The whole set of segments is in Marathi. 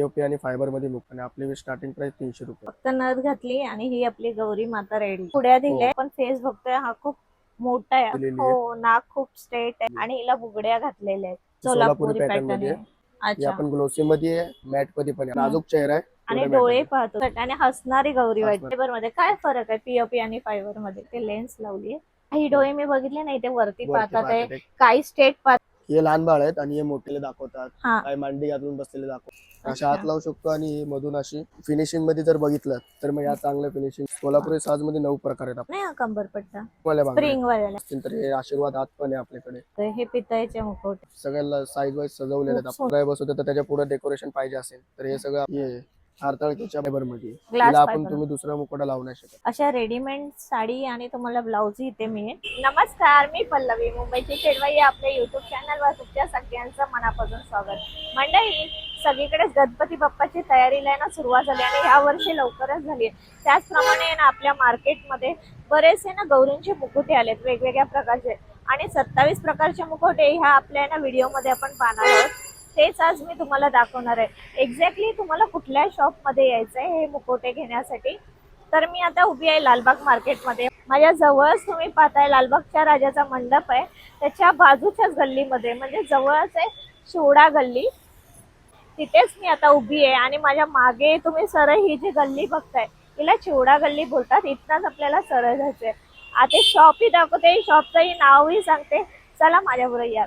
पीओपी आणि फायबर मध्ये बुक आणि आपली स्टार्टिंग प्राइस 300 रुपये. फक्त नथ घातली आणि ही आपली गौरी माता रेडी. पुढ्या दिल्या पण फेस बघतोय हा खूप मोठा आहे. हो, नाक खूप स्ट्रेट आहे आणि हिला बुगड्या घातलेल्या आहेत सोलापुरी पॅटर्न आहे. हे अच्छा, आपण ग्लोसी मध्ये आहे, मॅट मध्ये पण आहे. नाजूक चेहरा आहे आणि डोळे पाहतो आणि हसणारी गौरी वाटते. फायबर मध्ये काय फरक आहे पीओपी आणि फायबर मध्ये? ते लेन्स लावली ही डोळे मी बघितले नाही, ते वरती पाहतात आहे, काही स्टेट पाहतात. हे लहान बाळ आहेत आणि हे मोठेले दाखवतात, हा, काही मांडी घालून बसलेले दाखवतात. अशा हात लावू शकतो आणि हे मधून अशी फिनिशिंग मध्ये जर बघितलं तर मग या चांगल्या फिनिशिंग सोलापुरी साज मध्ये 9 प्रकार आहेत. नाही हा कंबरपट्टा आपल्या स्प्रिंग वाला. तर हे आशीर्वाद हात पण आहे आपल्याकडे. तर हे पितळेचे मुकुट सगळ्याला साईज वाईज सजवलेले आहेत. आपण काय बसवतो तर त्याच्या पुढे डेकोरेशन पाहिजे असेल तर हे सगळं हे हारतळकीच्या फायबर मध्ये ग्लास आपण फायबर. तुम्ही दुसरा मुकुटा लावू नाही शकत. अशा रेडीमेड साडी आणि तुम्हाला ब्लाउज इथे मिळेल. नमस्कार, मी पल्लवी, मुंबईची खेडवाई आपल्या युट्यूब चॅनलवर तुमच्या सगळ्यांचं मनापासून स्वागत. मंडळी, सगळीकडेच गणपती बाप्पाची तयारीला ना सुरुवात झाली आणि ह्या वर्षी लवकरच झाली. त्याचप्रमाणे ना आपल्या मार्केटमध्ये बरेचसे ना गौरींचे मुकुटे आलेत वेगवेगळ्या प्रकारचे, आणि 27 प्रकारचे मुकुटे ह्या आपल्या ना व्हिडिओमध्ये आपण पाहणार आहोत. तेच आज मी तुम्हाला दाखवणार आहे. एक्झॅक्टली तुम्हाला कुठल्या शॉपमध्ये यायचंय हे मुकुटे घेण्यासाठी. तर मी आता उभी आहे लालबाग मार्केटमध्ये. माझ्या जवळच तुम्ही पाहताय लालबागच्या राजाचा मंडप आहे, त्याच्या बाजूच्याच गल्लीमध्ये म्हणजे जवळच आहे शिवडा गल्ली, तिथेच मी आता उभी आहे. आणि माझ्या मागे तुम्ही सरळ ही जी गल्ली बघताय तिला चिवडा गल्ली बोलतात. इथनच आपल्याला सरळ जायचंय. आता शॉपही दाखवते, शॉपचंही नावही सांगते, चला माझ्याबरोबर या.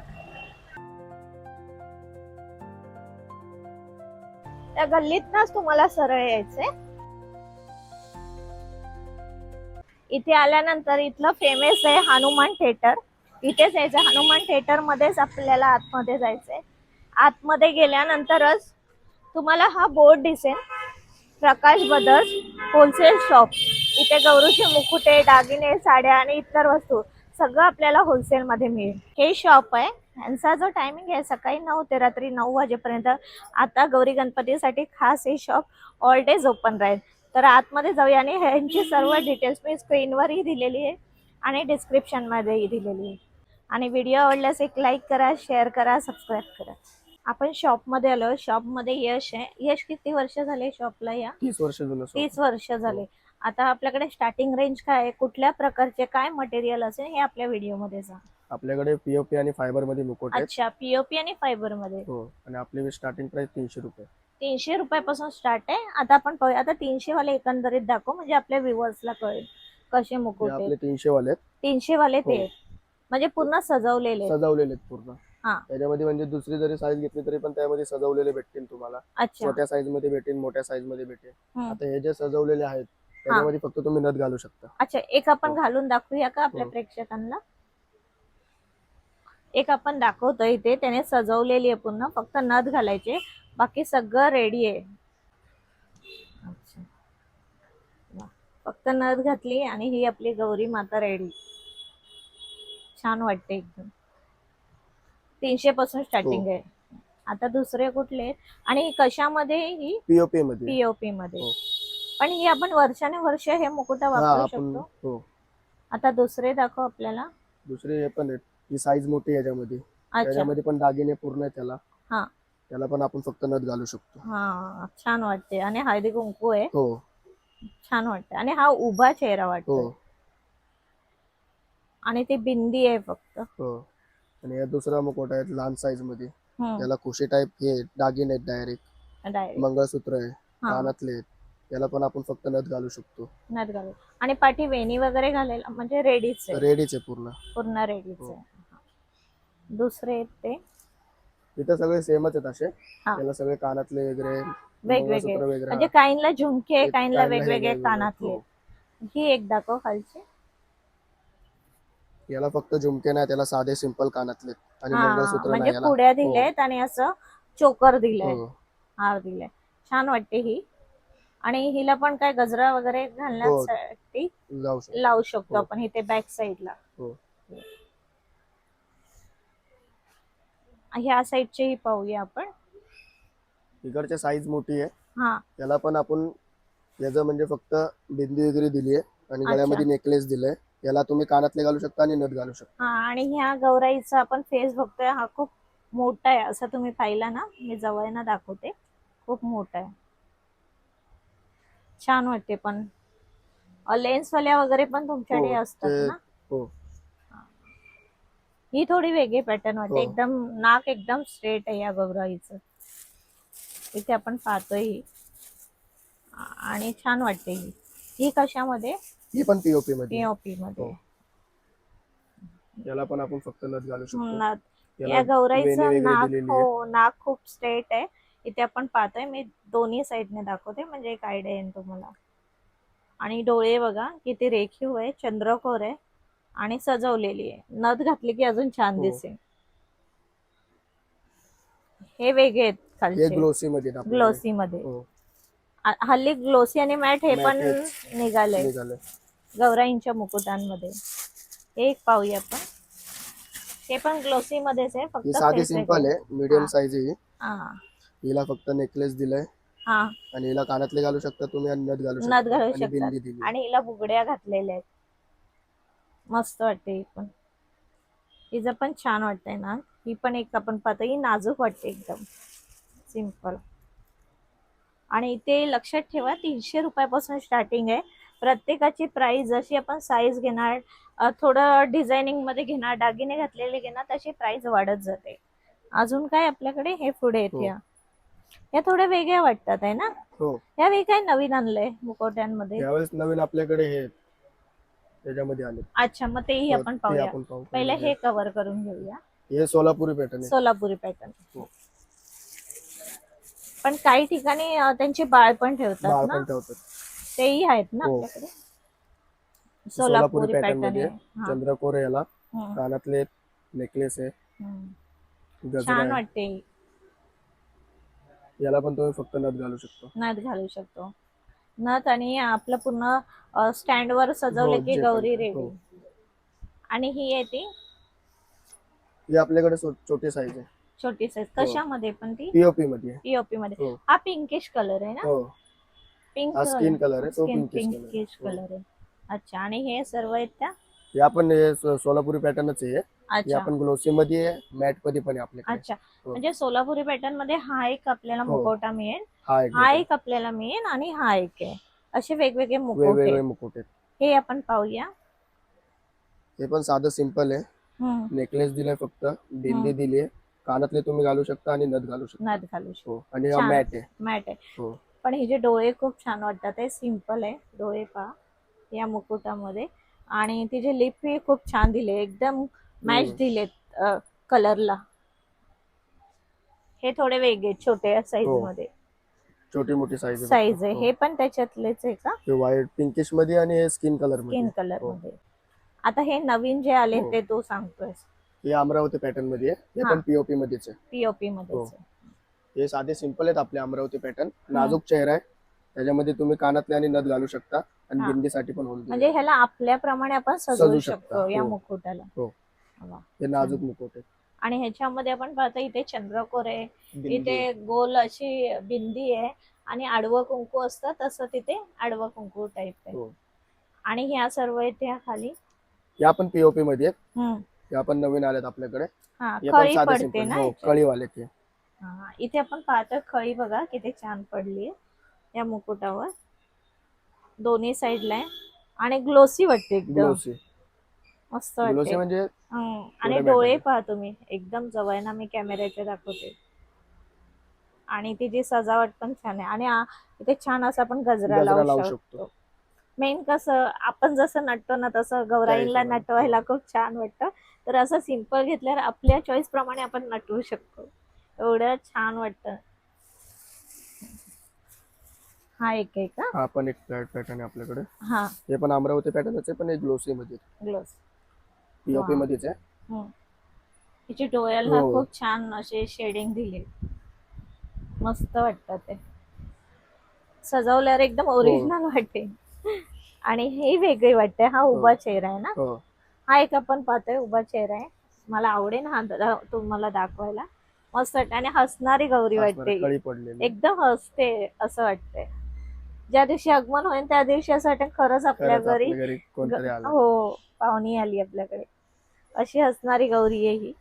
त्या गल्लीतनच तुम्हाला सरळ यायचंय. इथे आल्यानंतर इथलं फेमस आहे हनुमान थिएटर, इथेच यायचं. हनुमान थिएटर मध्येच आपल्याला आतमध्ये जायचंय. आतमध्ये गेल्यानंतरच तुम्हाला हा बोर्ड दिसेल, प्रकाश ब्रदर्स होलसेल शॉप. इथे गौरीचे मुकुटे, दागिने, साड्या आणि इतर वस्तू सगळं आपल्याला होलसेल मध्ये मिळेल. हे शॉप आहे. यांचा जो टायमिंग आहे सकाळी 9 ते रात्री 9 वाजेपर्यंत. आता गौरी गणपतीसाठी खास हे शॉप ऑल डेज ओपन राहील. तर आतमध्ये जाऊया आणि ह्यांची सर्व डिटेल्स मी स्क्रीनवरही दिलेली आहे आणि डिस्क्रिप्शन मध्येही दिलेली आहे. आणि व्हिडिओ आवडल्यास एक लाईक करा, शेअर करा, सबस्क्राईब करा. आपण शॉप मध्ये आलो. शॉप मध्ये यश आहे. यश किती वर्ष झाले शॉपला? या 30 वर्ष जुनं. 30 वर्ष झाले. आता आपल्याकडे स्टार्टिंग रेंज काय आहे, कुठल्या प्रकारचे काय मटेरियल असेल हे आपल्या व्हिडिओ मध्ये सांग. आपल्याकडे पीओपी आणि फायबर मध्ये मुकुट आहेत. अच्छा, पीओपी आणि फायबर मध्ये. हो, आणि आपली स्टार्टिंग प्राइस 300 रुपये. 300 रुपयापासून स्टार्ट आहे. आता आपण पाहूया. आता 300 वाले एकंदरीत दाखव म्हणजे आपल्या व्ह्युअर्सला कळेल कसे मुकुट आहेत. आपले 300 वाले आहेत. 300 वाले ते म्हणजे पूर्ण सजवलेले आहेत पूर्ण. हा, त्याच्यामध्ये म्हणजे दुसरी जरी साईज घेतली तरी पण त्यामध्ये सजवलेले भेटतील तुम्हाला. छोट्या साईज मध्ये भेटेल, मोठ्या साईज मध्ये भेटेल. आता हे जे सजवलेले आहेत त्याच्यामध्ये फक्त तुम्ही नथ घालू शकता. अच्छा, एक आपण घालून दाखवूया का आपल्या प्रेक्षकांना? एक आपण दाखवतो इथे, त्याने सजवलेली आहे पूर्ण, फक्त नथ घालायचे, बाकी सगळं रेडी आहे. अच्छा, फक्त नथ घातली आणि ही आपली गौरी माता रेडी. छान वाटते एकदम. 300 पासून स्टार्टिंग आहे. आता दुसरे कुठले आणि कशामध्ये? ही पीओपी मध्ये. पीओपी मध्ये. पण ही आपण वर्षाने वर्ष हे मुकुट वापरू शकतो. आता दुसरे दाखव आपल्याला. दुसरे हे पण आहेत. ही साईज मोठी आहे याच्यामध्ये. त्याच्यामध्ये पण दागिने पूर्ण आहे त्याला. हा, त्याला पण आपण फक्त नथ घालू शकतो. हा, छान वाटते. आणि हळदी कुंकू आहे. हो, छान वाटते. आणि हा उभा चेहरा वाटतो. आणि ती बिंदी आहे फक्त. हो, आणि या दुसरा मुकुट आहे लहान साईज मध्ये. त्याला खुशी टाइप हे दागिने आहेत डायरेक्ट. मंगळसूत्र आहे, कानातले आहेत. त्याला पण आपण फक्त नथ घालू शकतो. नथ घालू. आणि पाठी वेणी वगैरे घालायला म्हणजे रेडीच आहे. रेडीच आहे पूर्ण. पूर्ण रेडीच आहे. दुसरे आहेत ते इथे सगळे सेमच आहेत असे. त्याला सगळे कानातले वगैरे वेगवेगळे म्हणजे काहींना झुमके, काहींना वेगवेगळे कानातले. ही एक दाखव खालची. याला फक्त झुमके नाही, त्याला साधे सिंपल कानातले आणि मंगळसूत्र नाही. म्हणजे पुड्या दिलेत आणि असं चोकर दिलंय, हार दिलाय. छान वाटते ही. आणि हिला पण काय गजरा वगैरे घालण्यासाठी लावू शकतो आपण इथे बॅक साईडला. ह्या साईडची पाहूया आपण. इकडच्या साईज मोठी आहे. त्याला पण आपण याचं म्हणजे फक्त बिंदी वगैरे दिली आहे आणि गळ्यामध्ये नेकलेस दिलाय. याला तुम्ही कानातले घालू शकता आणि नथ घालू शकता. आणि ह्या गौराईचा आपण फेस बघतोय, हा खूप मोठा आहे असं तुम्ही पाहिला ना. मी जवळनं दाखवते. खूप मोठा आहे, छान वाटते. पण लेन्स वाल्या वगैरे पण तुमच्याकडे हो असतात ते. ना? हो ही थोडी वेगळी पॅटर्न वाटते, हो एकदम नाक एकदम स्ट्रेट आहे या गौराईचं. इथे आपण पाहतोय ही. आणि छान वाटते ही. ही कशामध्ये? ही पण पीओपी मध्ये आहे. पीओपी मध्ये. हो याला पण आपण फक्त नथ घालू शकतो. नाक, याला या वेणी गौराईचं वगैरे नाक, दिलेली आहे. हो नाक खूप स्ट्रेट आहे. इथे आपण पाहतोय, मी दोन्ही साईडने दाखवते म्हणजे एक आयडिया येईल तुम्हाला. आणि डोळे बघा किती रेखीव आहे, चंद्रकोर आहे आणि सजवलेली आहे. नथ घातली की अजून छान हो दिसेल. हे वेगळे आहेत हे खालचे, ग्लोसी मध्ये आहेत आपल्याकडे. ग्लोसी मध्ये. हो हल्ली ग्लोसी आणि मॅट हे पण मॅट हेच निघाले निघाले. गौराईंच्या मुकुटांमध्ये. हे एक पाहूया आपण. हे पण ग्लोसी मध्येच आहे, ही फक्त साधी फेस सिंपल वेगळे. आहे, मीडियम साईज आहे ही. हा हिला फक्त नेकलेस दिलाय हा, आणि हिला कानातले घालू शकता तुम्ही आणि नथ घालू नथ शकता घालू आणि शकतात. बिंदी दिली. आणि हिला बुगड्या घातलेल्या आहेत, मस्त वाटते ही पण. हिचं पण छान वाटतंय ना. ही पण एक आपण पाहतो, ही नाजूक वाटते एकदम सिंपल. आणि इथे लक्षात ठेवा 300 रुपयापासून स्टार्टिंग आहे. प्रत्येकाची प्राइस जशी आपण साईज घेणार, थोडं डिझायनिंग मध्ये घेणार, दागिने घातलेले घेणार, तशी प्राइस वाढत जाते. अजून काय आपल्याकडे हे पुढे येते. हो या थोड्या वेगळ्या वाटतात आहे ना. हो या वेगळी काय नवीन आणलंय मुकोट्यांमध्ये? यावेळेस नवीन आपल्याकडे हे त्याच्यामध्ये आले. अच्छा, मग तेही हो, आपण ते पाहूया. आपण पाहू. पहिले हे कव्हर करून घेऊया. हे सोलापुरी पॅटर्न आहे. सोलापुरी पॅटर्न. हो. पण काही ठिकाणी त्यांचे बाळ पण ठेवतात बाळ ना, पण ठेवतात. तेही आहेत ना हो. आपल्याकडे. सोलापुरी पॅटर्न पॅटर्न मध्ये आहे. आहे. हा. चंद्रकोर आहे याला, हम्म. कानातले नेकलेस आहे, गजरा छान आहे. वाटते. याला पण तुम्ही फक्त नथ घालू शकता. नथ घालू शकतो. नथ आणि आपलं पूर्ण स्टँड वर सजवले हो, की जे गौरी पण. रेडी. हो. आणि ही आहे ती ही आपल्याकडे छोटी साईज आहे. छोटी साईज. हो. कशामध्ये पण ती? पीओपी मध्ये आहे. पीओपी मध्ये. हो हा पिंकिश कलर आहे ना? हो पिंक हा स्किन कलर आहे, तो स्किन पिंकिश कलर आहे. पिंकिश हो. कलर आहे. अच्छा, आणि हे सर्व आहेत त्या? हे आपण हे सोलापुरी पॅटर्नच आहे. हे अच्छा आपण ग्लोसी मध्ये आहे, मॅट मध्ये पण आहे आपल्याकडे. अच्छा. हो. म्हणजे सोलापुरी पॅटर्न मध्ये हा एक आपल्याला हो. मुखवटा मिळेल, हा एक हा देतो. एक आपल्याला मिळेल आणि हा एक आहे. असे वेगवेगळे मुखवटे. वेगवेगळे मुकुट आहेत. हे आपण पाहूया. हे पण साधं सिंपल आहे. हम्म. नेकलेस दिलाय, फक्त बिंदी दिली आहे, कानातले तुम्ही घालू शकता आणि नथ घालू शकता. नथ घालू शकतो. हो. आणि हा छान. मॅट आहे. मॅट आहे. हो पण हे जे डोळे खूप छान वाटतात, ते सिंपल आहे डोळे पहा या मुकुटामध्ये. आणि तिचे लिप ही खूप छान दिले, एकदम मॅच दिलेत कलरला. हे थोडे वेगळे छोटे साईज हो. मध्ये छोटी मोठी साईज आहे. साईज आहे. हो. हे पण त्याच्यातलेच आहे का? हे व्हाईट पिंकिश मध्ये आणि हे स्किन कलर मध्ये. स्किन कलर हो. मध्ये. आता हे नवीन जे आले हो. ते तू सांगतोय. हे अमरावती पॅटर्न मध्ये आहे. हे हा. पण पीओपी मध्येच आहे. पीओपी हो. मध्येच आहे. हे साधे सिंपल आहेत आपले अमरावती पॅटर्न. नाजूक चेहरा आहे, त्याच्यामध्ये तुम्ही कानातले आणि नथ घालू शकता आणि हा. बिंदीसाठी पण होल म्हणजे ह्याला आपल्याप्रमाणे आपण सजवू सजवू शकता. शकतो या हो. मुकुटाला. हो. वा. हे नाजूक मुकुट आहे. आणि ह्याच्यामध्ये आपण पाहतो इथे चंद्रकोर आहे, बिंदी इथे गोल अशी बिंदी आहे आणि आडवं कुंकू असतं तसं तिथे आडवं कुंकू टाईप आहे. हो. आणि ह्या सर्व इथे खाली या पण पीओपी मध्ये आहेत. हम्म. या पण नवीन आल्यात आपल्याकडे. हा, हे पण खळी साधे पडते सिंपल. ना हो, याच्यात? कळीवाले ते. हा, इथे आपण पाहतो खळी बघा किती छान पडली या मुकुटावर, दोन्ही साईडला आहे. आणि ग्लोसी वाटते एकदम, ग्लोसी. मस्त ग्लोसी वाटते. म्हणजे आणि थोडे डोळे matter पहा तुम्ही, एकदम जवळ मी कॅमेऱ्याचे दाखवते. आणि तिची सजावट पण छान आहे. आणि इथे छान असं आपण गजरा गजरा लावू लावू शकतो. शकतो. मेन कसं आपण जसं नटतो ना तसं गौराईला हिशोबाने. नटवायला खूप छान वाटतं. तर असं सिंपल घेतल्यावर आपल्या चॉईस प्रमाणे आपण नटवू शकतो, एवढं छान वाटतं. हा एक आहे का? हा पण एक पॅटर्न आहे आपल्याकडे. हा, हे पण अमरावती पॅटर्नच आहे, पण एक ग्लोसी मध्ये, ग्लोस. पीओपी मध्येच आहे. तिची डोळ्याला हो. खूप छान असे शेडिंग दिले, मस्त वाटतं ते सजवल्यावर, एकदम ओरिजिनल वाटते. आणि हे वेगळे वाटते. हा उभा चेहरा आहे ना? हो. हा एक आपण पाहतोय उभा चेहरा आहे. मला आवडेल हा तुम्हाला दाखवायला. मस्त वाटते. आणि हसणारी गौरी वाटते, कळी पडलेली. एकदम हसते असं वाटतंय. ज्या दिवशी आगमन होईल त्या दिवशी असं वाटेल खरंच आपल्या घरी कोणतरी आलं. हो, पाहुणी आली आपल्याकडे. अशी हसणारी गौरी आहे ही.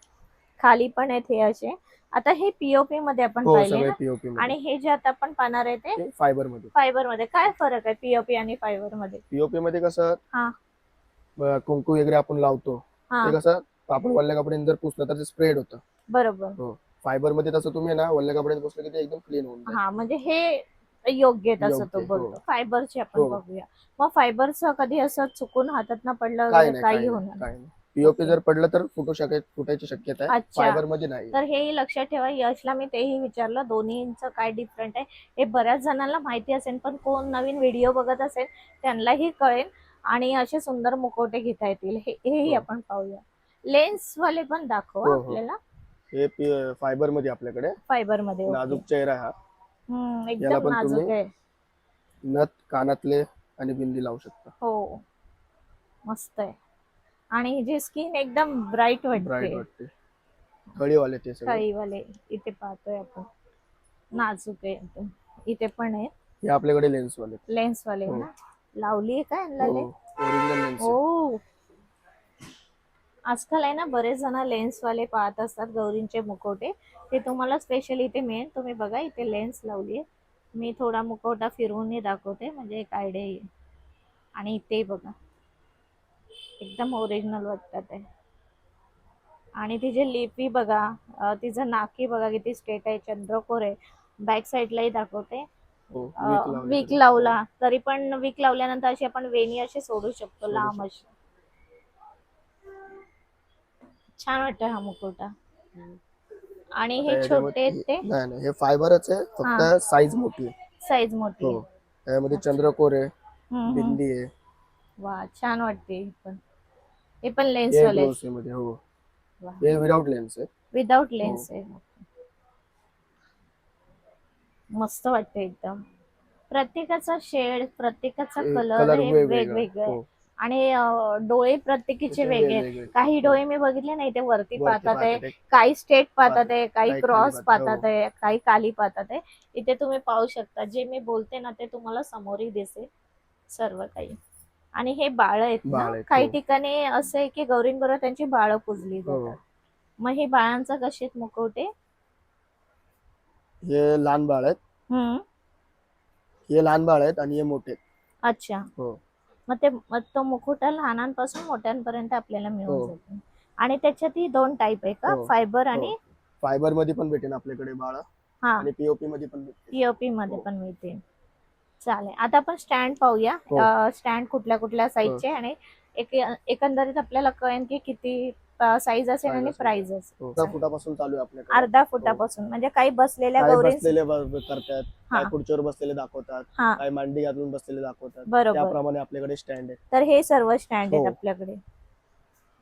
खाली पण आहेत हे असे. आता हे पीओपी मध्ये आपण हो पाहिले सगळे ना, पीओपी आणि मध्ये हे जे आता आपण पाहणार आहे ते फायबर मध्ये. फायबर मध्ये. काय फरक आहे पीओपी आणि फायबर मध्ये? पीओपी मध्ये कसं हा कुंकू वगैरे आपण लावतो हा ते कसं आपण वल्ल्या कपड्याने जर पुसलं तर ते स्प्रेड होतं. बरोबर. हो. फायबर मध्ये तसं तुम्ही ना वल्ल्या कपड्याने पुसलं की ते एकदम क्लीन होऊन जाईल. हा म्हणजे हे योग्य आहे तसं तो योग्य. बोलतो. हो फायबरचे आपण हो. बघूया. मग फायबरचं कधी असं चुकून हातात ना पडलं काय वगैरे नाही काही काय नाही होणार काय नाही? नाही. POP okay. जर पडलं तर फुटायची शक्यता आहे. अच्छा. फायबर मध्ये नाही. तर हेही लक्षात ठेवा. यशला मी तेही विचारलं दोन्हींचं काय डिफरंट आहे. हे बऱ्याच जणांना माहिती असेल, पण कोण नवीन व्हिडिओ बघत असेल त्यांनाही कळेल आणि असे सुंदर मुखवटे घेता येतील. हेही हो. आपण पाहूया. लेन्स वाले पण दाखवा हो हो. आपल्याला. हे फायबर मध्ये आपल्याकडे फायबर मध्ये. ओके. नाजूक चेहरा हा. याला एकदम पण नाजूक तुम्ही आहे. नथ कानातले आणि बिंदी लावू शकता. हो मस्त आहे. आणि हिची स्किन एकदम ब्राईट ब्राईट वाटते. वाटते. खळीवाले ते सगळे. काळीवाले इथे पाहतोय आपण. नाजूक आहे एकदम. इथे पण आहे हे आपल्याकडे लेन्स वाले. लेन्स वाले हो. ना. लावली आहे का हो लेन्स? ओरिजिनल लेन्स आहे. हो. आजकाल आहे ना बरेच जण लेन्स वाले पाहत असतात गौरींचे मुखवटे. ते तुम्हाला स्पेशली इथे मिळेल. तुम्ही बघा इथे लेन्स लावली आहे. मी थोडा मुखवटा फिरवून दाखवते म्हणजे एक आयडिया येईल. आणि इथे बघा एकदम ओरिजिनल वाटतात आहे. आणि तिचे लिपी बघा, तिचं नाकी बघा किती स्ट्रेट आहे, चंद्रकोर आहे. बॅक साईडलाही दाखवते. हो वीक लावले वीक तरी. लावला तरी पण वीक लावल्यानंतर अशी आपण वेणी अशी सोडू शकतो सोडू लांब अशी. छान वाटतं हा मुखवटा. आणि आता हे छोटे याच्यामध्ये आहेत ते नाही नाही हे फायबरच आहे हा फक्त साईज मोठी आहे. साईज मोठी हो. आहे. यामध्ये अच्छा. चंद्रकोर आहे, हम्म. बिंदी आहे. वा छान वाटते ही पण. हे पण लेन्स हे वाले. ग्लोस मध्ये. हो हे विदाउट लेन्स आहे. विदाउट हो. लेन्स आहे. मस्त वाटते एकदम. प्रत्येकाचा शेड, प्रत्येकाचा कलर कलर हे वेगवेगळा. वेगवेगळे आहे. हो आणि डोळे प्रत्येकीचे त्याचे वेगळे. वेगवेगळे. काही हो. डोळे मी बघितले नाही ते वरती वरती पाहतात आहे, पाहतात एक काही स्ट्रेट पाहतात आहे, काही काही खाली क्रॉस पाहतात. पाहतात हो. आहे, काही खाली पाहतात आहे. इथे तुम्ही पाहू शकता जे मी बोलते ना ते तुम्हाला समोरही दिसेल सर्व काही. आणि हे बाळ आहेत ना, बाळ आहेत. काही हो. ठिकाणी असं आहे की गौरींबरोबर त्यांची बाळं पूजली हो. जातात. मग हे बाळांचा कसे आहेत मुखवटे? हे लहान बाळ आहेत. हम्म. हे लहान बाळ आहेत आणि हे मोठे आहेत. अच्छा. हो मग तो मुखवटा लहानांपासून मोठ्यांपर्यंत आपल्याला मिळून हो जातो. आणि त्याच्यातही दोन टाईप आहे का? हो फायबर हो. आणि फायबर मध्ये पण भेटेल आपल्याकडे बाळ हा आणि पीओपी मध्ये पण भेटेल. पीओपी मध्ये हो. पण मिळते. चालेल. आता आपण स्टँड पाहूया. हो. स्टँड कुठल्या कुठल्या साईजचे आणि एकंदरीत आपल्याला कळेल की किती साईज असेल आणि प्राइस असेल. अर्धा फुटापासून चालू आहे आपल्याकडे. अर्धा फुटापासून म्हणजे काही बसलेल्या काय गौरी बसलेले करतात, हा काय खुर्चीवर बसलेले दाखवतात, हा काय मांडी घालून बसलेले दाखवतात. बरोबर. त्याप्रमाणे आपल्याकडे स्टँड आहे. तर हे सर्व स्टँड आहेत हो. आपल्याकडे.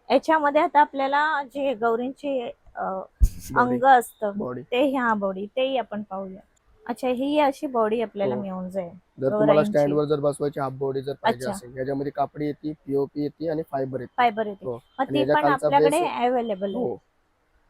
याच्यामध्ये आता आपल्याला जे गौरींचे अंग असतं बॉडी. ते ह्या बॉडी तेही आपण पाहूया. अच्छा ही अशी बॉडी आपल्याला हो. मिळून जाईल जर तुम्हाला गौराईंची. स्टँडवर जर बसवायची हाफ बॉडी जर पाहिजे अच्छा. असेल याच्यामध्ये कापडी येते, पीओपी येते आणि फायबर येते. फायबर येते. हो. मग आणि ती याच्या पण खालचा आपल्याकडे बेस. अवेलेबल आहे. हो.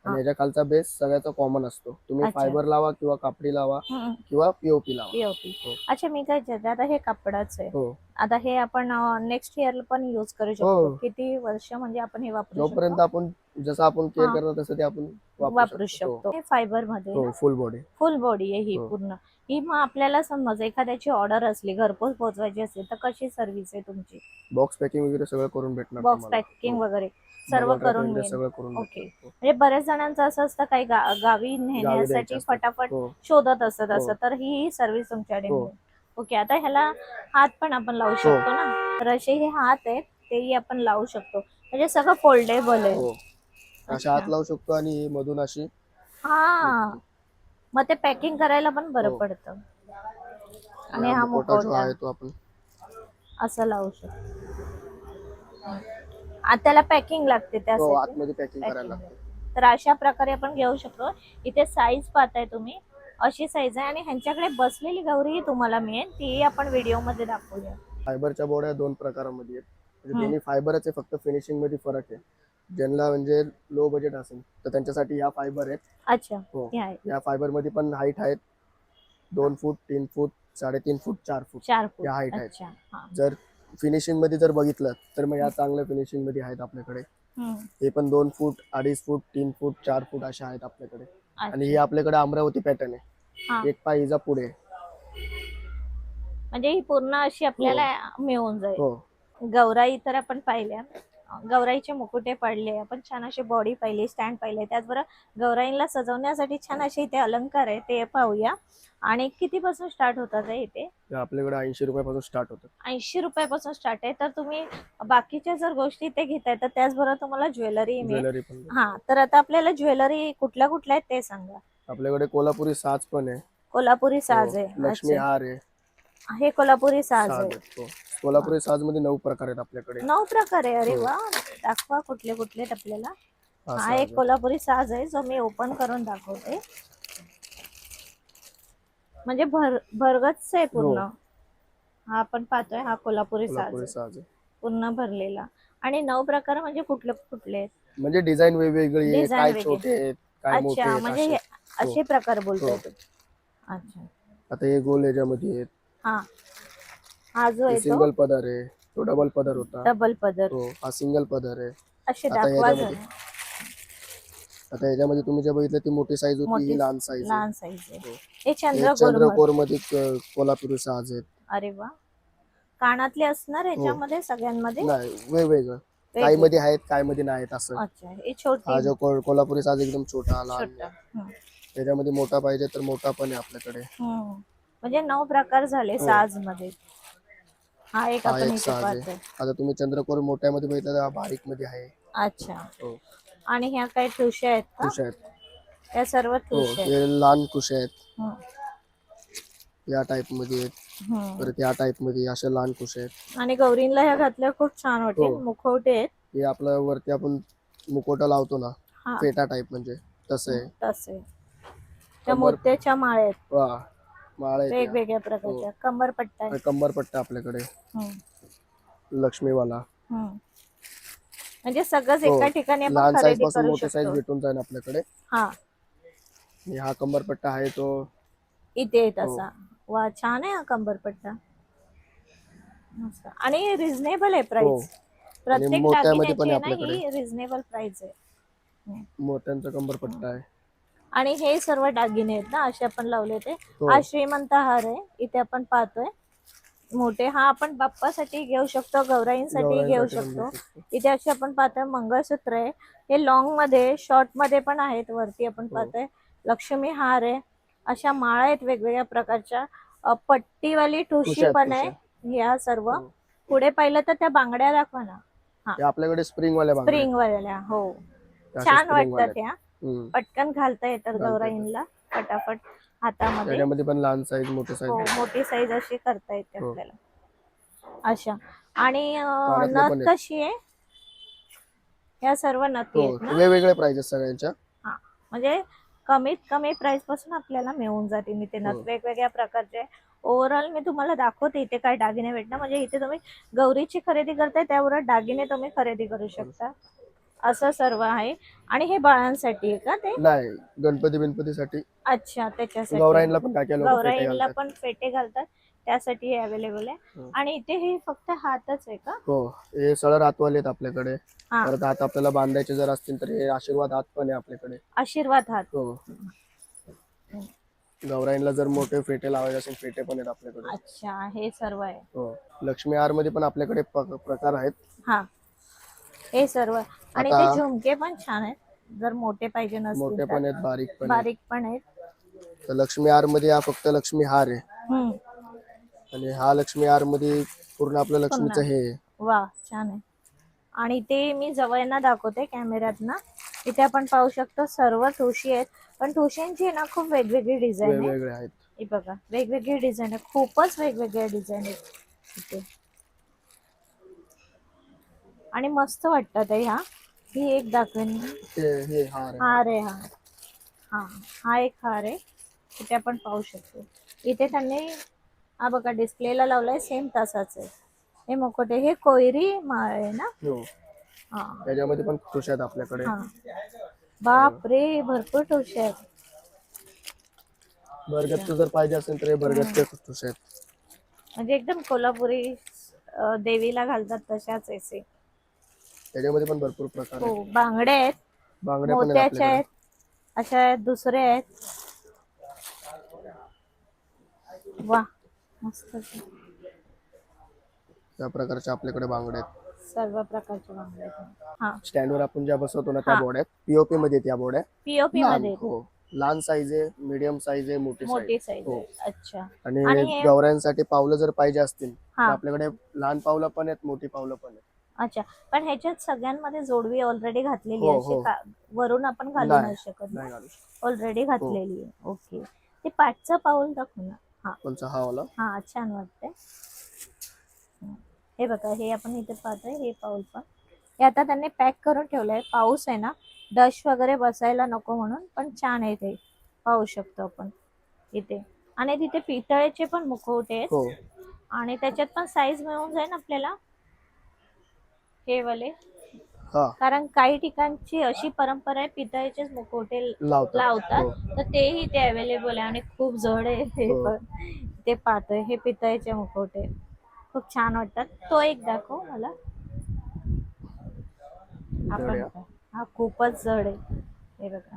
आणि याच्या खालचा बेस सगळ्याचा कॉमन असतो. तुम्ही अच्छा. फायबर लावा किंवा कापडी लावा किंवा पीओपी लावा. पीओपी. हो. अच्छा मी काय विचारते आता हे कपडाच आहे. हो. आता हे आपण नेक्स्ट इयर पण युज करू शकतो. हो. किती वर्ष म्हणजे आपण हे वापरू जोपर्यंत शकतो? आपण जसं आपण केअर हा. करतो तसं ते आपण वापरू शकतो. हे फायबर मध्ये हो ना? फुल बॉडी. फुल बॉडी आहे ही हो. पूर्ण. ही मग आपल्याला समज एखाद्याची ऑर्डर असली घरपोच पोहोचवायची असेल तर कशी सर्व्हिस आहे तुमची? बॉक्स पॅकिंग वगैरे सगळं करून भेटणार बॉक्स तुम्हाला. पॅकिंग हो. वगैरे सर्व बनवून करून वगैरे मिळेल. सगळं करून ओके. भेटणार. हो. म्हणजे बऱ्याच जणांचं असं असतं काही गावी गावी नेण्यासाठी द्यायचे असतात. फटाफट हो. शोधत असत हो. असं तर ही सर्व्हिस तुमच्याकडे हो. मिळेल. ओके. आता ह्याला हात पण आपण लावू शकतो ना, तर असे हे हात आहेत तेही आपण लावू शकतो. म्हणजे सगळं फोल्डेबल आहे. हो. अशा हात लावू शकतो आणि मधून अशी. हा मग ते पॅकिंग करायला पण बरं हो. पडतं. आणि हा मुखवटा जो मुखवटा आहे तो आपण असं लावू शकतो. त्याला पॅकिंग लागते हो त्यासाठी. आतमध्ये पॅकिंग करायला लागते. तर अशा प्रकारे आपण घेऊ शकतो. इथे साईज पाहताय तुम्ही अशी साईज आहे आणि ह्यांच्याकडे बसलेली गौरी तुम्हाला मिळेल ती आपण व्हिडिओ मध्ये दाखवूया. फायबरच्या बॉड्या दोन प्रकारामध्ये आहेत. म्हणजे दोन्ही फायबरच आहे फक्त फिनिशिंग मध्ये फरक आहे. ज्यांना म्हणजे लो बजेट असेल तर त्यांच्यासाठी ह्या फायबर आहेत. अच्छा. हो. हे आहे. या फायबर मध्ये पण हाईट आहेत 2 फूट 3 फूट 3.5 फूट 4 फूट 4 फूट. या हाईट आहेत. अच्छा. हा. जर फिनिशिंग मध्ये जर बघितलं तर मग या चांगल्या फिनिशिंग मध्ये आहेत आपल्याकडे. हे पण 2 फूट 2.5 फूट 3 फूट 4 फूट अशा आहेत आपल्याकडे. आणि ही आपल्याकडे अमरावती पॅटर्न हा. आहे, एक पाय हिचा पुढे. म्हणजे ही पूर्ण अशी आपल्याला मिळून जाईल. हो गौराई तर आपण पाहिल्या, गौराईचे मुकुटे पडले, आपण छान अशी बॉडी पाहिली, स्टँड पाहिले, त्याचबरोबर गौराईला सजवण्यासाठी छान असे इथे अलंकार आहे ते पाहूया. आणि कितीपासून स्टार्ट होतात इथे? ते आपल्याकडे 80 रुपयापासून स्टार्ट होतं. 80 रुपयापासून स्टार्ट आहे. तर तुम्ही बाकीच्या जर गोष्टी इथे घेताय तर त्याचबरोबर तुम्हाला ज्वेलरी मिळेल. ज्वेलरी पण. हा, तर आता आपल्याला ज्वेलरी कुठल्या कुठल्या आहेत ते सांगा. आपल्याकडे कोल्हापुरी साज पण आहे, कोल्हापुरी साज आहे. लक्ष्मी अच्छा, हार आहे, हे कोल्हापुरी साज साज आहे. आहे. कोल्हापुरी साज मध्ये 9 प्रकार आहेत आपल्याकडे. 9 प्रकार आहे. अरे वा, दाखवा कुठले कुठले आहेत आपल्याला. हा एक कोल्हापुरी साज आहे जो मी ओपन करून दाखवते. म्हणजे भरगच्च आहे पूर्ण. हा आपण पाहतोय हा कोल्हापुरी साज आहे, पूर्ण भरलेला. आणि 9 प्रकार म्हणजे कुठले कुठले आहेत? म्हणजे डिझाईन वेगवेगळी आहे, काय छोटे आहेत काय मोठे अच्छा, आहेत म्हणजे असे प्रकार बोलतोय तू. अच्छा, आता हे गोल याच्यामध्ये आहेत. हा जो आहे सिंगल पदर आहे, तो डबल पदर होता. डबल पदर. हा सिंगल पदर आहे. असे दाखवा जरा. आता याच्यामध्ये तुम्ही जे बघितलं ती मोठी साईज होती, ही लहान साईज आहे. लहान साईज आहे. हे चंद्रकोर मध्ये कोल्हापुरी साज आहेत. अरे वा, कानातले असणार याच्यामध्ये सगळ्यांमध्ये? नाही, वेगवेगळं, काही मध्ये आहेत काही मध्ये नाहीत असं. अच्छा, हे छोटी. हा जो कोल्हापुरी साज एकदम छोटा लहान, त्याच्यामध्ये मोठा पाहिजे तर मोठा पण आहे आपल्याकडे. म्हणजे 9 प्रकार झाले साज मध्ये. हा एक आपण इथे साज आहे. पाहतोय. आता तुम्ही चंद्रकोर मोठ्या मध्ये बघितलं तर बारीक मध्ये आहे. अच्छा, आणि ह्या काही ठुशा आहेत का? ठुशा आहेत, त्या सर्व ठुशा आहेत. हे लहान ठुशा आहेत, या टाइप मध्ये आहेत, परत या टाइप मध्ये अशा लहान ठुशा आहेत. आणि गौरींला ह्या घातल्या खूप छान वाटते. मुखवटे आहेत. हे आपल्या वरती आपण मुकोटा लावतो ना, फेटा टाइप, म्हणजे तसं आहे. तसे त्या मोत्याच्या माळ्या आहेत, माळा आहेत वेगवेगळ्या प्रकारच्या. कमरपट्टा आहे, कंबरपट्टा आपल्याकडे लक्ष्मीवाला. म्हणजे सगळंच एका ठिकाणी आपण लहान साईज खरेदी पासून करू मोठे साईज शकतो. भेटून जाईल आपल्याकडे. हा कंबरपट्टा आहे तो इथे येत असा. वा, छान आहे हा कंबरपट्टा, मस्त. आणि रिझनेबल आहे प्राइस. प्रत्येक दागिन्याची ना ही रिझनेबल प्राइस आहे. मोत्यांचा कंबरपट्टा आहे. आणि हे सर्व दागिने आहेत ना असे आपण लावले ते. हा श्रीमंत हार आहे इथे आपण पाहतोय, मोठे. हा आपण बाप्पासाठी घेऊ शकतो, गौराईंसाठी घेऊ शकतो. इथे असे आपण पाहतोय मंगळसूत्र आहे. हे लॉंग मध्ये, शॉर्ट मध्ये पण आहेत. वरती आपण पाहतोय लक्ष्मी हार आहे. अशा माळा आहेत वेगवेगळ्या प्रकारच्या. पट्टीवाली ठुशी पण आहे. ह्या सर्व पुढे पाहिलं तर त्या बांगड्या दाखवा ना. आपल्याकडे स्प्रिंग वाल्या. हो, छान वाटतात त्या. पटकन घालता येतात गौराईंना फटाफट हातामध्ये. त्याच्यामध्ये पण लहान साईज, मोठी साईज. मोठी साईज अशी करता येते आपल्याला अशा. आणि नथ कशी आहे? या सर्व नथी आहेत ना, वेगवेगळ्या प्राइसेस सगळ्यांच्या. म्हणजे कमीत कमी प्राइस पासून आपल्याला मिळून जातील इथे नथ वेगवेगळ्या प्रकारचे. ओव्हरऑल मी तुम्हाला दाखवते इथे काय दागिने भेटणार. म्हणजे इथे तुम्ही गौरीची खरेदी करताय त्यावर दागिने तुम्ही खरेदी करू शकता, असं सर्व आहे. आणि हे बाळांसाठी आहे का? ते नाही, गणपतीसाठी. अच्छा, त्याच्यासाठी. गौराईंना पण काय केलं, गौराईंना पण फेटे घालतात, त्यासाठी हे अवेलेबल आहे. आणि इथे हे फक्त हातच आहे का? हो, हे सळर हातवाले आहेत आपल्याकडे. परत हात आपल्याला बांधायचे जर असतील तर हे आशीर्वाद हात पण आहे आपल्याकडे. आशीर्वाद हात. हो, गौराईंना जर मोठे फेटे लावायचे असेल, फेटे पण आहेत आपल्याकडे. अच्छा, हे सर्व आहे. हो, लक्ष्मी हार मध्ये पण आपल्याकडे प्रकार आहेत. हे सर्व. आणि ते झुमके पण छान आहेत, जर मोठे पाहिजे नसतील. मोठे पण आहेत, बारीक पण आहेत. तर लक्ष्मी हार मध्ये हा फक्त लक्ष्मी हार आहे. आणि हा लक्ष्मी हार मध्ये पूर्ण आपलं लक्ष्मीचं हे. वा, छान आहे. आणि ते मी जवळना दाखवते कॅमेऱ्यात ना. इथे आपण पाहू शकतो सर्व ठुशी आहेत, पण ठुशींची ना खूप वेगवेगळी डिझाईन आहे. हे बघा, वेगवेगळी डिझाईन आहे, खूपच वेगवेगळ्या डिझाईन आहेत इथे. आणि मस्त वाटतात ह्या. ही एक दाखवेन. हार आहे हा एक हार आहे. इथे आपण पाहू शकतो. इथे त्यांनी हा बघा डिस्प्लेला लावलाय, सेम तसाच आहे. हे मुकुटे, हे कोयरी माळ आहे ना. त्याच्यामध्ये पण ठुशा आहेत आपल्याकडे. बाप रे, भरपूर ठुशे आहेत. बरगतचे जर पाहिजे असेल तर बरगतचे ठुशे आहेत. म्हणजे एकदम कोल्हापुरी देवीला घालतात तशाच आहे. त्याच्यामध्ये पण भरपूर प्रकार आहेत. बांगड्या आहेत, मोत्याच्या आहेत. अशा दुसरे आहेत. वा मस्त, त्या प्रकारचे आपल्याकडे बांगडे आहेत. सर्व प्रकारचे बांगडे आहेत. हा स्टँडवर आपण ज्या बसवतो ना त्या हा. बोर्ड आहेत, पीओपी मध्ये त्या बोर्ड आहे. पीओपी लहान, मध्ये हो लहान साईज आहे, मीडियम साईज आहे, मोठी मोठी साईज. साईज हो. आहे. अच्छा. आणि आणि हे गवऱ्यांसाठी पावलं जर पाहिजे असतील तर हा आपल्याकडे लहान पावलं पण आहेत, मोठी पावलं पण आहेत. अच्छा, पण ह्याच्यात सगळ्यांमध्ये जोडवी ऑलरेडी घातलेली हो, आहे, अशी हो. वरून आपण घालू नाही नाही शकत ना, नाही घालू शकत. ऑलरेडी हो. घातलेली आहे. ओके, ते पाठचं पाऊल दाखव ना. हा कोणचा हा वाला? हा छान वाटतंय. हे बघा, हे आपण इथे पाहतोय, हे पाऊल पण हे आता त्यांनी पॅक करून ठेवलंय. पाऊस आहे ना, डस्ट वगैरे बसायला नको म्हणून, पण छान आहे ते, पाहू शकतो आपण इथे. आणि तिथे पितळेचे पण मुखवटे आहेत. हो. आणि त्याच्यात पण साईज मिळून जाईल आपल्याला हे वाले, हा कारण काही ठिकाणची अशी परंपरा आहे पितळेचेच मुखवटे लावतात. हो. तर तेही ते अवेलेबल आहे आणि खूप जड आहे हे हो. पण. ते पाहतोय, हे पितळेचे मुखवटे खूप छान वाटतात. तो एक दाखव मला. आपण हा खूपच जड आहे हे बघा.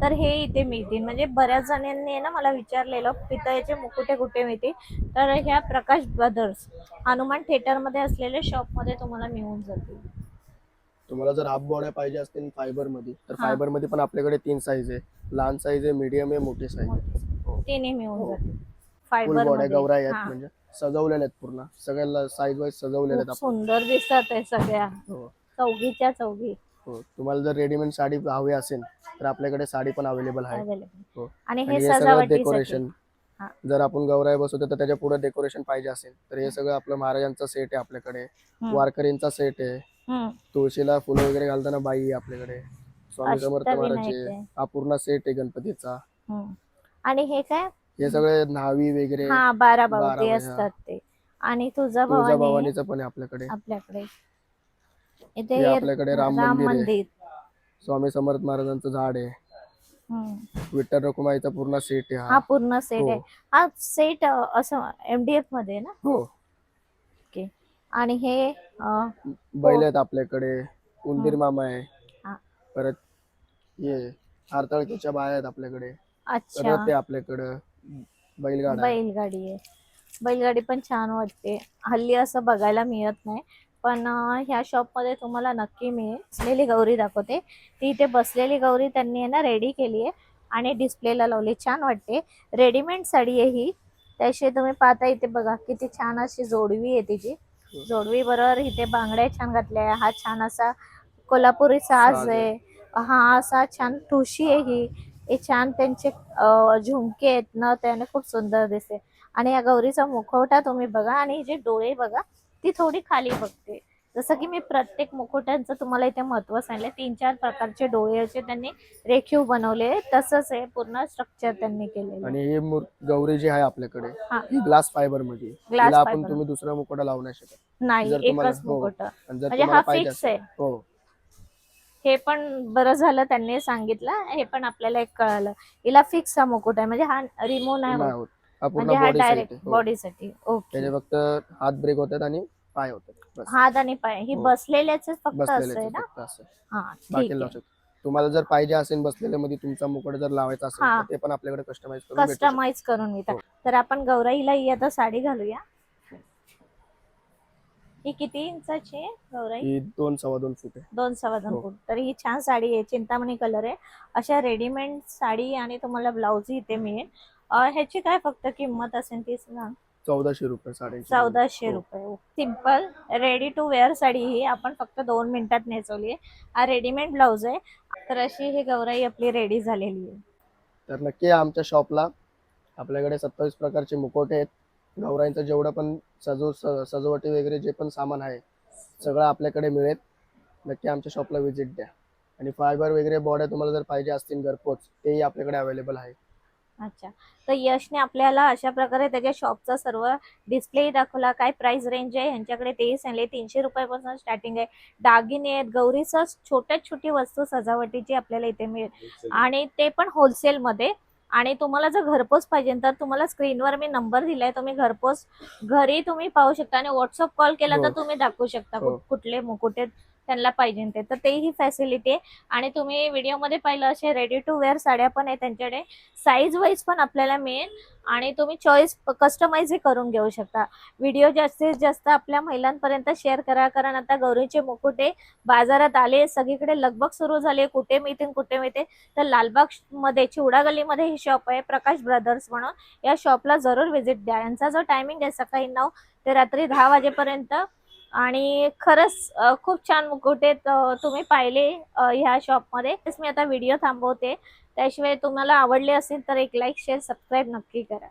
तर हे इथे मिळतील. म्हणजे बऱ्याच जणांनी ना मला विचारलेलं पितळेचे मुकुटे कुठे मिळतील, तर ह्या प्रकाश ब्रदर्स हनुमान थिएटर मध्ये असलेल्या शॉप मध्ये तुम्हाला मिळून जातील. तुम्हाला जर हाफ बॉड्या पाहिजे असतील फायबर मध्ये, तर हा. फायबर मध्ये पण आपल्याकडे 3 साईज आहे. लहान साईज आहे, मीडियम आहे, मोठी साईज आहे. तिन्ही मिळून हो. जातील फुल फायबर बॉड्या मध्ये. गवरा आहेत, हा म्हणजे सजवलेल्या आहेत पूर्ण, सगळ्या साईज वाईज सजवलेल्या खूप आहेत सुंदर दिसत आहे सगळ्या, हो. चौघीच्या चौघी. हो. तुम्हाला जर रेडीमेड साडी हवी असेल तर आपल्याकडे साडी पण अवेलेबल आहे. अवेलेबल. हो. आणि हे आणि हे सगळं सजावटीसाठी. डेकोरेशन, हा. जर आपण गौराई बसवतो तर त्याच्या पुढे डेकोरेशन पाहिजे असेल तर हे सगळं आपलं महाराजांचा सेट आहे आपल्याकडे. वारकरींचा सेट आहे. तुळशीला फुलं वगैरे घालताना बाई आहे आपल्याकडे. स्वामी समर्थ महाराजचे हा पूर्ण सेट आहे गणपतीचा. आणि हे काय, हे सगळे न्हावी वगैरे हा 12 बावटी असतात ते. आणि तुळजाभवानीचं पण आहे आपल्याकडे. इथे हे आपल्याकडे राम मंदिर आहे. मंदिर, स्वामी समर्थ महाराजांचं झाड आहे. विठ्ठल रखुमाईचा पूर्ण सेट आहे हा पूर्ण सेट हो. आहे. हा सेट असं MDF मध्ये ना. हो. ओके. आणि हे बैल आहेत आपल्याकडे, उंदीर मामा आहे. परत हे हारताळकीच्या बाया आहेत आपल्याकडे. अच्छा, रथ आहे आपल्याकडं, बैलगाडा आहे. बैलगाडी आहे. बैलगाडी पण छान वाटते. हल्ली असं बघायला मिळत नाही, पण ह्या शॉप मध्ये तुम्हाला नक्की मिळेल. बसलेली गौरी दाखवते. ती इथे बसलेली गौरी त्यांनी आहे ना रेडी केली आहे आणि डिस्प्लेला लावली. छान वाटते. रेडीमेड साडी आहे ही. त्याशिवाय तुम्ही पाहता इथे बघा किती छान अशी जोडवी आहे तिची. जोडवी बरोबर इथे बांगड्या छान घातल्या. हा छान असा कोल्हापुरी साज आहे. हा असा छान ठुशी आहे ही. हे छान त्यांचे झुमके आहेत ना, त्याने खूप सुंदर दिसते. आणि या गौरीचा मुखवटा तुम्ही बघा, आणि जे डोळे बघा, ती थोडी खाली बघते. जसं की मी प्रत्येक मुखवट्यांचं तुम्हाला इथे महत्व सांगितलं. 3-4 प्रकारचे डोळे असे त्यांनी रेखीव बनवले, तसंच आहे पूर्ण स्ट्रक्चर त्यांनी केलेलं. आणि ही गौरी जी आहे आपल्याकडे ही ग्लास फायबर मध्ये. ग्लास तिला आपण फायबर तुम्ही दुसरा मुखवटा लावू नाही शकत. नाही, जर तुम्हाला एकच मुखवटा. म्हणजे हा फिक्स आहे. हो. हे पण बरं झालं त्यांनी सांगितलं. हे पण आपल्याला एक कळालं. हिला फिक्स हा मुकुट आहे, म्हणजे हा रिमूव्ह नाही होत. म्हणजे हा डायरेक्ट बॉडीसाठी. ओके. त्याचे फक्त हात ब्रेक होतात आणि पाय होतात. हात आणि पाय ही बसलेल्याच फक्त असं आहे ना. हा बाकी लावू शकतो. तुम्हाला जर पाहिजे असेल बसलेल्या मध्ये तुमचा मुकुट जर लावायचा असेल तर ते पण आपल्याकडे कस्टमाइज करून मिळतात. तर आपण गौराईला ही आता साडी घालूया. ही किती इंचाची आहे गौराई? ही 2-2.25 फूट आहे. 2-2.25 फूट. तर ही छान साडी आहे, चिंतामणी कलर आहे. अशा रेडीमेड साडी आणि तुम्हाला ब्लाउज इथे मिळेल. ह्याची काय फक्त किंमत असेल ती सांग. 1400 रुपये साडी. 1400 रुपये. Simple ready to wear sari ही आपण फक्त 2 मिनिटात नेसवली आहे. हा रेडीमेड ब्लाउज आहे. तर अशी ही गौराई आपली रेडी झालेली आहे. तर नक्की आमच्या शॉपला आपल्याकडे 27 प्रकारचे मुखवटे आहेत. गौराईंचं जेवढं पण सजवटी वगैरे जे पण सामान आहे सगळं आपल्याकडे मिळेल. नक्की आमच्या शॉपला व्हिजिट द्या. आणि फायबर वगैरे बॉड्या तुम्हाला जर पाहिजे असतील घरपोच, तेही आपल्याकडे अवेलेबल आहे. अच्छा, तर यशने आपल्याला अशा प्रकारे त्याच्या शॉपचा सर्व डिस्प्ले दाखवला. काय प्राइस रेंज आहे ह्यांच्याकडे तेही सांगले. 300 रुपयापासून स्टार्टिंग आहे. दागिने आहेत, गौरीचं छोट्यात छोटी वस्तू सजावटीची आपल्याला इथे मिळेल, आणि ते पण होलसेल मध्ये. आणि तुम्हाला जर घरपोच पाहिजे तर तुम्हाला स्क्रीनवर मी नंबर दिलाय, तुम्ही घरपोच घरी तुम्ही पाहू शकता. आणि व्हॉट्सअप कॉल केला तर तुम्ही दाखवू शकता कुठले मुकुटे त्यांना पाहिजे ते, तर तेही फॅसिलिटी आहे. आणि तुम्ही व्हिडिओमध्ये पाहिलं असे रेडी टू वेअर साड्या पण आहे त्यांच्याकडे, साईज वाईज पण आपल्याला मिळेल आणि तुम्ही चॉईस कस्टमाइजही करून घेऊ शकता. व्हिडिओ जास्तीत जास्त आपल्या महिलांपर्यंत शेअर करा, कारण आता गौरीचे मुकुटे बाजारात आले, सगळीकडे लगबग सुरू झाली, कुठे मिळतील कुठे मिळते. तर लालबाग मध्ये चिवडा गलीमध्ये ही शॉप आहे प्रकाश ब्रदर्स म्हणून, या शॉपला जरूर व्हिजिट द्या. यांचा जो टायमिंग आहे सकाळी 9 ते रात्री 10 वाजेपर्यंत. आणि खरंच खूप छान मुकुटे तुम्ही पाहिले ह्या शॉपमध्ये. मी आता व्हिडिओ थांबवते. त्याशिवाय तुम्हाला आवडले असेल तर एक लाईक शेअर सबस्क्राईब नक्की करा.